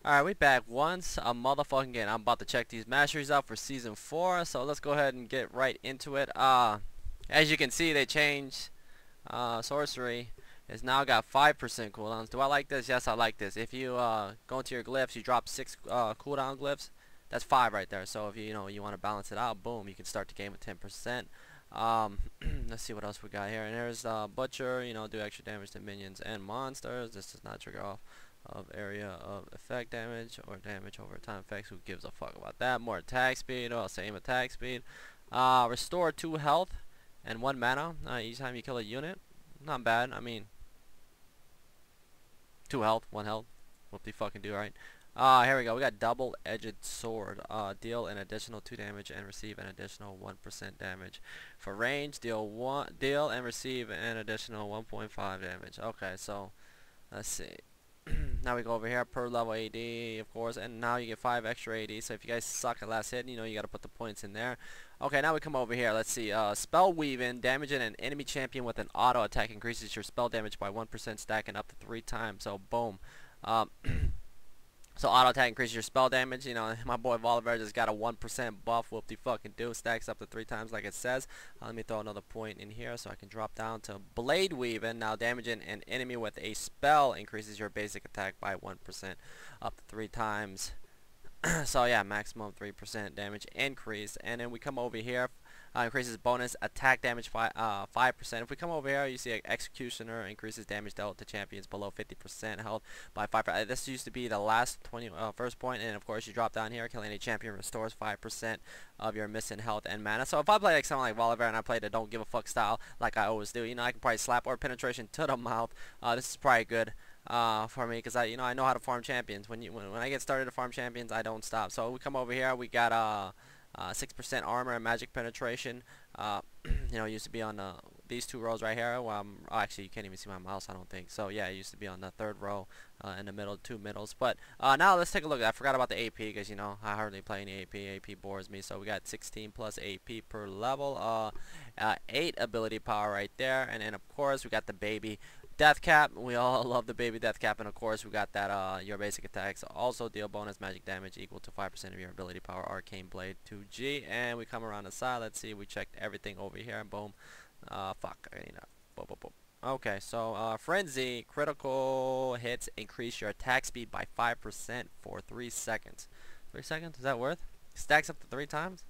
Alright, we back once a motherfucking again. I'm about to check these masteries out for season 4, so let's go ahead and get right into it. As you can see, they changed sorcery. It's now got 5% cooldowns. Do I like this? Yes, I like this. If you go into your glyphs, you drop 6 cooldown glyphs. That's 5 right there. So if you want to balance it out, boom, you can start the game with 10%. Let's see what else we got here. And here's Butcher. Do extra damage to minions and monsters. This does not trigger off of area of effect damage or damage over time effects. Who gives a fuck about that? More attack speed. Oh, same attack speed. Restore 2 health and 1 mana each time you kill a unit. Not bad. I mean, 2 health, 1 health. Whoop de fucking do, right? Here we go. We got double-edged sword. Deal an additional 2 damage and receive an additional 1% damage. For range, deal and receive an additional 1.5 damage. Okay, so let's see. Now we go over here per level AD, of course, and now you get 5 extra AD. So if you guys suck at last hit, you got to put the points in there. Okay, now we come over here. Let's see. Spell weaving, damaging an enemy champion with an auto attack increases your spell damage by 1%, stacking up to 3 times. So boom. So auto attack increases your spell damage. My boy Volibear just got a 1% buff. Whoop de fucking do. Stacks up to 3 times like it says. Let me throw another point in here so I can drop down to blade weaving. Now damaging an enemy with a spell increases your basic attack by 1% up to 3 times. So yeah, maximum 3% damage increase. And then we come over here. Increases bonus attack damage 5%. If we come over here, you see Executioner increases damage dealt to champions below 50% health by 5%. This used to be the last first point, and of course you drop down here. Killing a champion restores 5% of your missing health and mana. So if I play like someone like Volibear and I play the don't give a fuck style like I always do, I can probably slap or penetration to the mouth. This is probably good for me because I know how to farm champions. When I get started to farm champions, I don't stop. So we come over here. We got 6% armor and magic penetration. Used to be on these 2 rows right here. Well, actually, you can't even see my mouse, I don't think. So yeah, it used to be on the 3rd row in the middle, 2 middles. But now let's take a look. I forgot about the AP because I hardly play any AP. AP bores me. So we got 16 plus AP per level. 8 ability power right there, and then of course we got the baby death cap. We all love the baby death cap, and of course we got that your basic attacks also deal bonus magic damage equal to 5% of your ability power. Arcane Blade 2G, and we come around the side. Let's see, we checked everything over here, and boom. Fuck, boom, boom, boom. Okay, so Frenzy critical hits increase your attack speed by 5% for 3 seconds. 3 seconds? Is that worth? Stacks up to 3 times?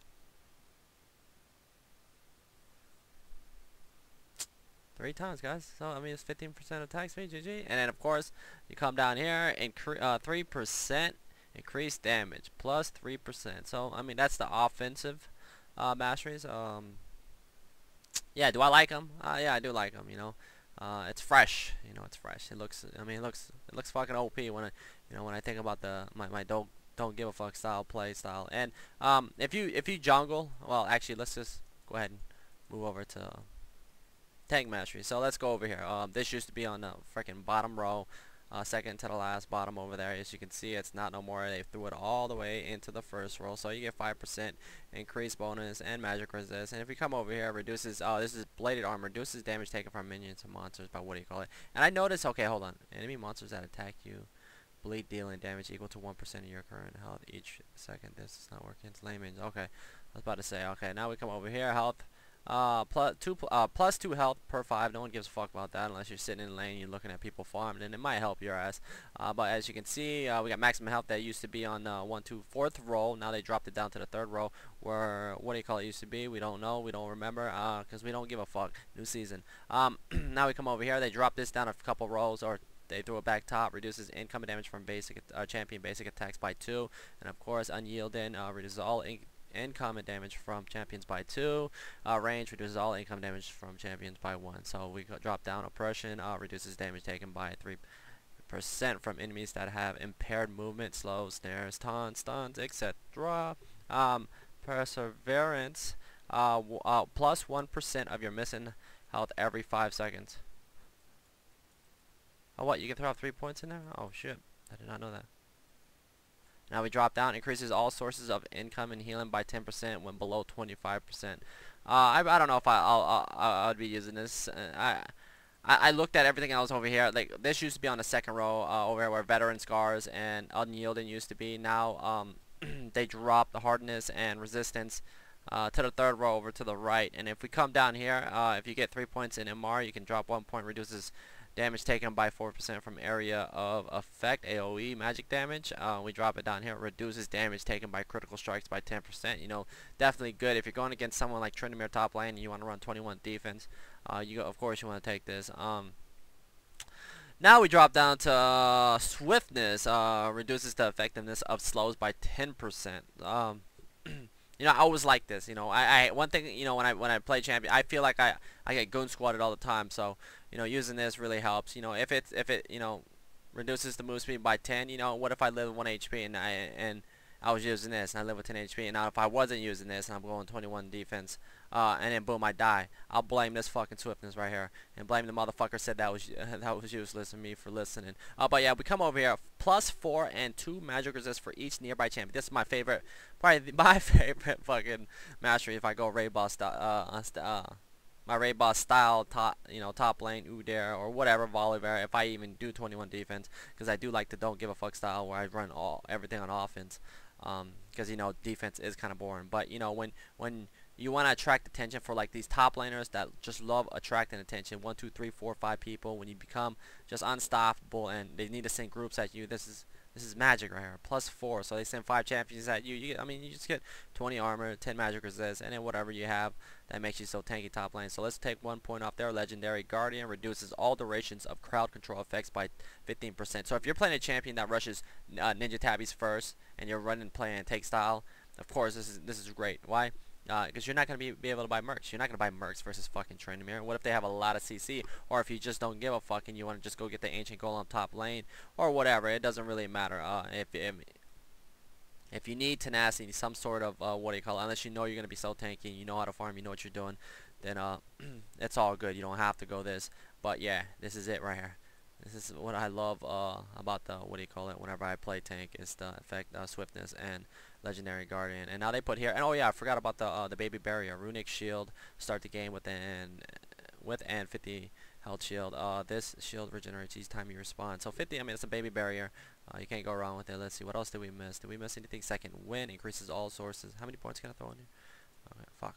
3 times, guys. So, I mean, it's 15% attack speed, GG. And then, of course, you come down here, and 3% increased damage, plus 3%. So, I mean, that's the offensive masteries. Yeah, do I like them? Yeah, I do like them, it's fresh. It's fresh. It looks, it looks fucking OP when when I think about my don't give a fuck play style. And if you jungle, well, actually, let's just go ahead and move over to tank mastery. So let's go over here. This used to be on the freaking bottom row, second to the last bottom over there. As you can see, it's not no more. They threw it all the way into the first row. So you get 5% increase bonus and magic resist. And if you come over here, reduces. This is bladed armor. Reduces damage taken from minions and monsters by what do you call it? And I noticed. Okay, hold on. Enemy monsters that attack you, bleed dealing damage equal to 1% of your current health each second. This is not working. It's lame. Okay, I was about to say. Okay, now we come over here. Health. Plus 2 health per 5. No one gives a fuck about that unless you're sitting in lane and you're looking at people farming, and it might help your ass. But as you can see, we got maximum health that used to be on 1, 2, 4th row. Now they dropped it down to the 3rd row, where what do you call it used to be? We don't know. We don't remember because we don't give a fuck. New season. Now we come over here. They dropped this down a couple rows, or they threw it back top. Reduces incoming damage from basic champion basic attacks by 2, and of course unyielding reduces all incoming damage from champions by 2. Range reduces all income damage from champions by 1. So we drop down oppression, reduces damage taken by 3% from enemies that have impaired movement, slows, snares, taunts, stuns, etc. Perseverance, plus 1% of your missing health every 5 seconds. Oh, what? You can throw out 3 points in there? Oh shit, I did not know that. Now we drop down, increases all sources of income and healing by 10% when below 25%. I don't know if I would be using this. I looked at everything else over here. Like this used to be on the second row over here where veteran scars and unyielding used to be. Now they dropped the hardness and resistance to the third row over to the right. And if we come down here, if you get 3 points in MR, you can drop 1 point, reduces damage taken by 4% from area of effect, AoE magic damage. We drop it down here, reduces damage taken by critical strikes by 10%. You know, definitely good if you're going against someone like Tryndamere top lane and you want to run 21 defense. Of course you want to take this. Now we drop down to swiftness, reduces the effectiveness of slows by 10%. You know, I always like this. You know, one thing, you know, when I play champion, I feel like I get goon squatted all the time. So, you know, using this really helps. You know, if it you know, reduces the move speed by 10, you know, what if I live with 1 HP and I was using this and I live with 10 HP, and now if I wasn't using this and I'm going 21 defense, and then boom, I die, I'll blame this fucking swiftness right here and blame the motherfucker said that was useless and me for listening. But yeah, we come over here, +4 and 2 magic resist for each nearby champion. This is my favorite, probably my favorite fucking mastery if I go raid boss my raid boss style top lane UDYR or whatever Volibear, if I even do 21 defense, because I do like the don't give a fuck style where I run everything on offense, because you know defense is kind of boring. But you know when you want to attract attention for like these top laners that just love attracting attention, 1 2 3 4 5 people, when you become just unstoppable and they need to send groups at you, this is magic right here. +4, so they send 5 champions at you. You just get 20 armor, 10 magic resist, and then whatever you have that makes you so tanky top lane. So let's take 1 point off there. Legendary Guardian reduces all durations of crowd control effects by 15%. So if you're playing a champion that rushes ninja tabbies first and you're running play and take style, of course this is great. Why? Because you're not going to be able to buy mercs. You're not going to buy mercs versus fucking Tryndamere. What if they have a lot of CC? Or if you just don't give a fuck and you want to just go get the ancient golem top lane or whatever, it doesn't really matter. If you need tenacity, some sort of unless you know you're going to be so tanky, you know how to farm, you know what you're doing, then it's all good. You don't have to go this. But yeah, this is it right here. This is what I love about the whenever I play tank, is the effect swiftness and legendary guardian. And now they put here, and oh yeah, I forgot about the baby barrier, runic shield, start the game with and 50 health shield. This shield regenerates each time you respond. So 50, I mean, it's a baby barrier. You can't go wrong with it. Let's see, what else did we miss? Did we miss anything? Second wind increases all sources. How many points can I throw in here? Okay, fuck.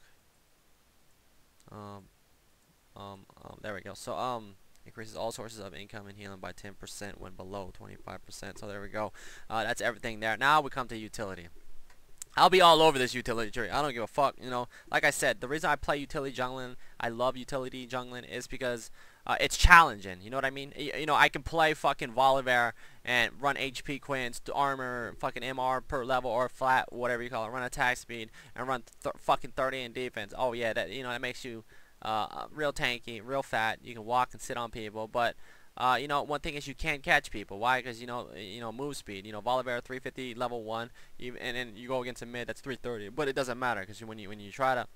There we go. So increases all sources of income and healing by 10% when below 25%. So there we go. That's everything there. Now we come to utility. I'll be all over this utility tree. I don't give a fuck. You know, like I said, the reason I play utility jungling, I love utility jungling, is because it's challenging. You know what I mean? You know, I can play fucking Volibear and run HP quins to armor, fucking MR per level or flat, whatever you call it, run attack speed and run fucking 30 in defense. Oh yeah, that, you know, that makes you real tanky, real fat. You can walk and sit on people, but you know, one thing is you can't catch people. Why? Because you know move speed. You know, Volibear 350 level 1, and then you go against a mid that's 330. But it doesn't matter, because when you try to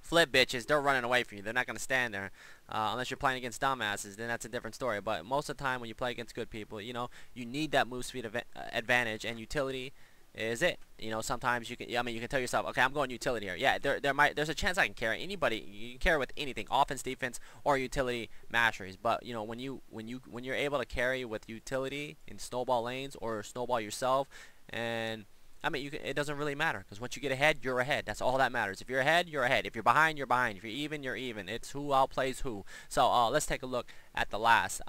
flip bitches, they're running away from you. They're not gonna stand there unless you're playing against dumbasses. Then that's a different story. But most of the time when you play against good people, you know, you need that move speed advantage, and utility is it. You know, sometimes you can, I mean, you can tell yourself, okay, I'm going utility here. Yeah, there's a chance I can carry anybody. You can carry with anything, offense, defense, or utility masteries. But you know, when you're able to carry with utility in snowball lanes or snowball yourself, and I mean, it doesn't really matter, because once you get ahead, you're ahead. That's all that matters. If you're ahead, you're ahead. If you're behind, you're behind. If you're even, you're even. It's who outplays who. So let's take a look at the last.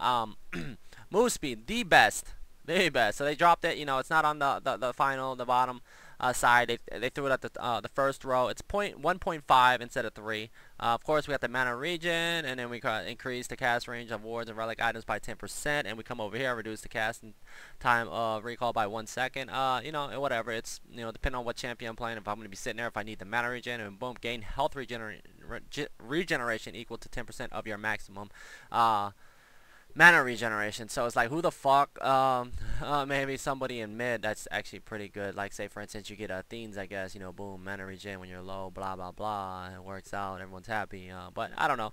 Move speed, the best. So they dropped it. You know, it's not on the final, the bottom side. They threw it at the first row. It's 1.5 instead of 3. Of course, we got the mana regen, and then we increase the cast range of wards and relic items by 10%. And we come over here, reduce the casting time of recall by 1 second. You know, whatever. It's, you know, depending on what champion I'm playing. If I'm going to be sitting there, if I need the mana regen, and boom, gain health regeneration equal to 10% of your maximum mana regeneration. So it's like, who the fuck, maybe somebody in mid that's actually pretty good, like say for instance you get Athenes, I guess, you know, boom, mana regen when you're low, blah blah blah, it works out, everyone's happy. But I don't know,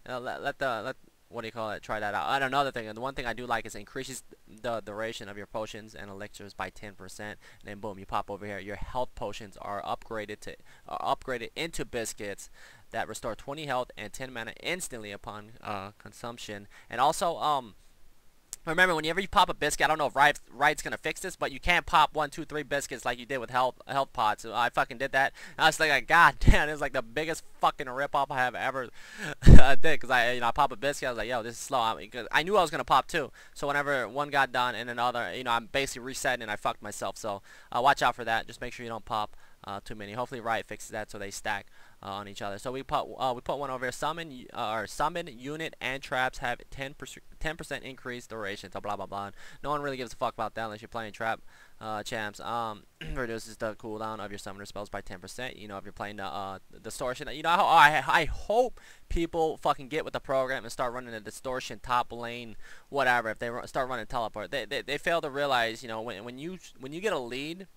let what do you call it, try that out. And another thing, and the one thing I do like is it increases the duration of your potions and elixirs by 10%. And then boom, you pop over here. Your health potions are upgraded into biscuits that restore 20 health and 10 mana instantly upon consumption. And also remember, whenever you pop a biscuit, I don't know if Riot's gonna fix this, but you can't pop 1, 2, 3 biscuits like you did with health pods. So I fucking did that. And I was like, God damn, it was like the biggest fucking rip-off I have ever did. Because I pop a biscuit, I was like, yo, this is slow. Because I knew I was gonna pop two. So whenever one got done and another, I'm basically resetting and I fucked myself. So watch out for that. Just make sure you don't pop too many. Hopefully Riot fixes that so they stack on each other. So we put one over here. Summon unit and traps have 10% increased duration. So blah blah blah. No one really gives a fuck about that unless you're playing trap champs. Reduces the cooldown of your summoner spells by 10%. If you're playing the distortion. I hope people fucking get with the program and start running the distortion top lane, whatever. If they start running teleport, they fail to realize, when you get a lead.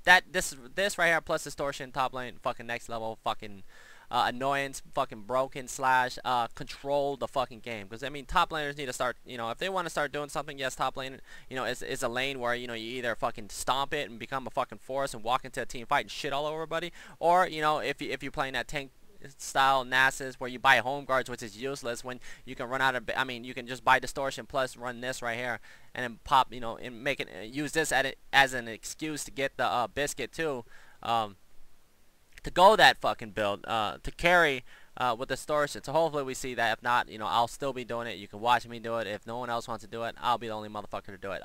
This right here plus distortion top lane fucking next level fucking annoyance fucking broken / control the fucking game. Because I mean top laners need to start, if they want to start doing something, yes, top lane is a lane where you either fucking stomp it and become a fucking force and walk into a team fight and shit all over everybody, or if you're playing that tank style Nasus where you buy home guards, which is useless when you can run out of, you can just buy distortion plus run this right here and then pop, and make it, use this as an excuse to get the biscuit too, to go that fucking build, to carry with distortion. So hopefully we see that. If not, I'll still be doing it. You can watch me do it. If no one else wants to do it, I'll be the only motherfucker to do it.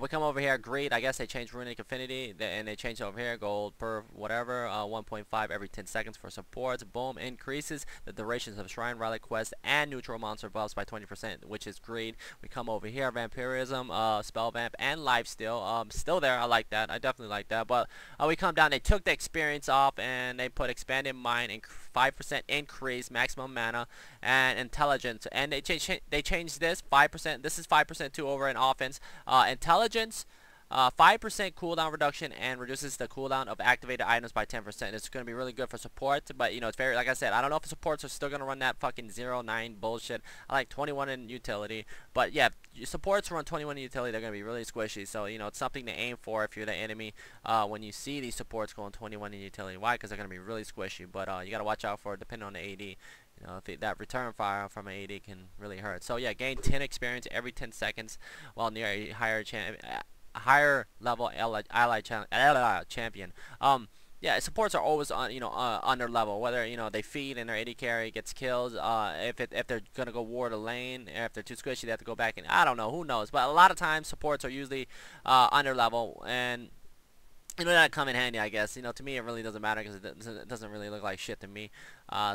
We come over here, greed. I guess they changed runic affinity, and they changed over here, gold per whatever, 1.5 every 10 seconds for supports. Boom, increases the durations of shrine, relic quest, and neutral monster buffs by 20%, which is greed. We come over here, vampirism, spell vamp, and lifesteal. Still there. I like that. I definitely like that. But we come down. They took the experience off, and they put expanded mind and 5% increase maximum mana and intelligence, and they changed this 5%. This is 5% too over in offense. Intelligence, 5% cooldown reduction, and reduces the cooldown of activated items by 10%. It's going to be really good for support, but it's very, like I said, I don't know if the supports are still going to run that fucking 0-9 bullshit. I like 21 in utility, but yeah, supports run 21 in utility, they're going to be really squishy. So it's something to aim for if you're the enemy when you see these supports going 21 in utility. Why? Because they're going to be really squishy, but you got to watch out for it depending on the AD. If that return fire from an AD can really hurt. So yeah, gain 10 experience every 10 seconds while near a higher level ally champion. Yeah, supports are always on under level, whether they feed and their AD carry gets kills, if they're gonna go ward a lane, if they're too squishy they have to go back, and I don't know, who knows, but a lot of times supports are usually under level, and that come in handy, I guess. To me it really doesn't matter because it doesn't really look like shit to me.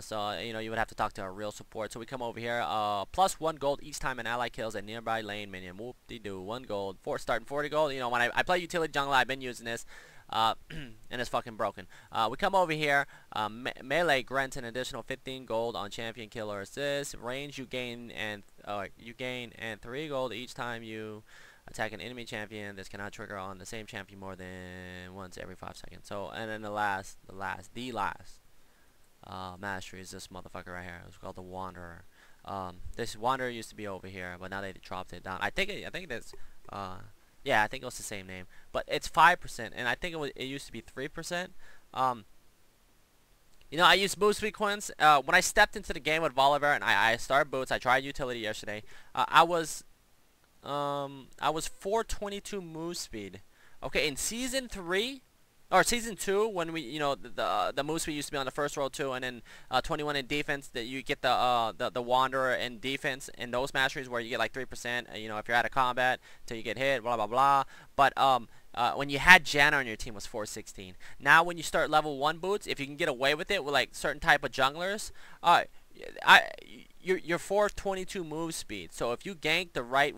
So you would have to talk to a real support. So we come over here, plus 1 gold each time an ally kills a nearby lane minion. Whoop-de-doo, 1 gold. Starting 40 gold. When I play utility jungle, I've been using this, and it's fucking broken. We come over here, melee grants an additional 15 gold on champion kill or assist. Range you gain and 3 gold each time you attack an enemy champion. This cannot trigger on the same champion more than once every 5 seconds. So, and then the last mastery is this motherfucker right here. It's called the Wanderer. This Wanderer used to be over here, but now they dropped it down. I think that's yeah, I think it was the same name, but it's 5%, and I think it used to be 3%. I used boost sequence when I stepped into the game with Volibear, and I started boots. I tried utility yesterday. I was 422 move speed. Okay, in season 3 or season 2, when we the move speed used to be on the first roll too, and then 21 in defense, that you get the Wanderer in defense in those masteries where you get like 3%, if you're out of combat till you get hit, blah blah blah. But when you had Janna on your team was 416. Now when you start level 1 boots, if you can get away with it with like certain type of junglers, you're 422 move speed. So if you gank the right